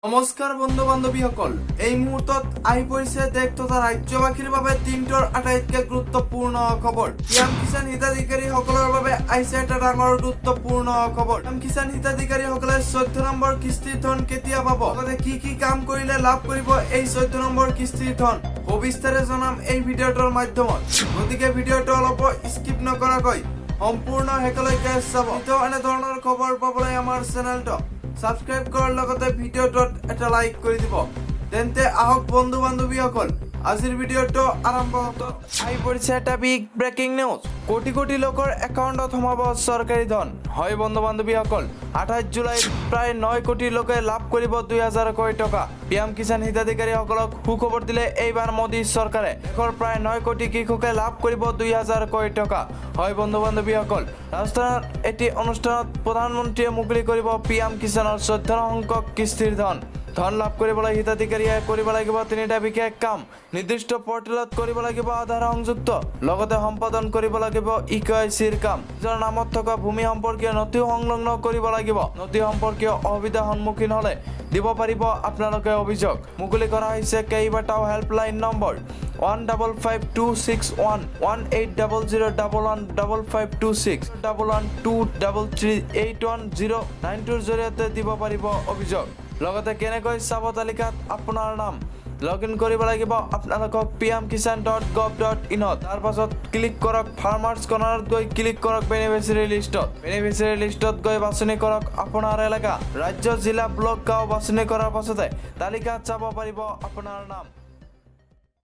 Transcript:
নমস্কাৰ বন্ধু বান্ধৱীসকল এই মুহূৰ্তত আহি পৰিছে দেশ তথা ৰাজ্যবাসীৰ বাবে দিনটোৰ আটাইতকৈ গুৰুত্বপূৰ্ণ খবৰ পিএম কিষাণ হিতাধিকাৰীসকলৰ বাবে আহিছে এটা ডাঙৰ গুৰুত্বপূৰ্ণ খবৰ পিএম কিষাণ হিতাধিকাৰীসকলে 14 নম্বৰ কিস্তিৰ ধন কেতিয়া পাব লগতে কি কাম কৰিলে লাভ কৰিব এই 14 নম্বৰ কিস্তিৰ ধন সবিস্তাৰে জনাম এই ভিডিঅ'টোৰ মাধ্যমত গতিকে ভিডিঅ'টো অলপ স্কিপ নকৰাকৈ সম্পূৰ্ণ শেষলৈকে চাব এনে ধৰণৰ খবৰ পাবলৈ আমাৰ চেনেলটো সাবস্ক্ৰাইব কৰাৰ লগতে ভিডিঅ'টোত এটা লাইক কৰি দিব তেন্তে আহক বন্ধু বান্ধৱীসকল আজিৰ ভিডিঅ'টো আৰম্ভ হতো আহি পৰিছে এটা big breaking news crore crore লোকৰ একাউণ্টত সোমাব চৰকাৰী ধন হয় বন্ধু বান্ধৱীসকল 28 জুলাইত প্ৰায় 9 কোটি লোকে লাভ কৰিব 2000 কোটি টকা পিএম কিষাণ হিতাধিকাৰীসকলক সুখবৰ দিলে এইবাৰ মোদী চৰকাৰে দেশৰ প্ৰায় 9 কোটি কৃষকে লাভ কৰিব 2000 কোটি টকা হয় বন্ধু বান্ধৱীসকল ৰাজস্থানৰ এটি অনুষ্ঠানত প্ৰধানমন্ত্ৰীয়ে মুকলি কৰিব পিএম কিষাণৰ 14 সংখ্যক কিস্তিৰ ধন লাভ কৰিবলৈ হিতাধিকাৰীয়ে কৰিব লাগিব তিনিটা বিশেষ কাম নিৰ্দিষ্ট পৰ্টেলত কৰিব লাগিব আধাৰ সংযুক্ত লগতে সম্পাদন কৰিব লাগিব ইকেৱাইচিৰ কাম যাৰ নামত থকা ভূমি সম্পৰ্কীয় নথি সংলগ্ন কৰিব লাগিব নথি সম্পৰ্কীয় অসুবিধাৰ সন্মুখীন হলে দিব পাৰিব আপোনালোকে অভিযোগ মুকলি কৰা হৈছে কেইবাটাও হেল্পলাইন নম্বৰ 155261 1800115526 1123381092 জৰিয়তে দিব পাৰিব অভিযোগ লগতে কেনেকৈ চাব তালিকাত আপোনাৰ নাম লগইন কৰিব লাগিব আপোনালোকক pmkisan.gov.in তাৰ পাছত ক্লিক কৰক ফাৰ্মাৰ্ছ কৰ্নাৰত গৈ ক্লিক কৰক বেনিফিচিয়াৰী লিষ্টত গৈ বাছনি কৰক আপোনাৰ এলেকা ৰাজ্য জিলা ব্লক গাঁও বাছনি কৰাৰ পাছতে তালিকাত চাব পাৰিব আপোনাৰ নাম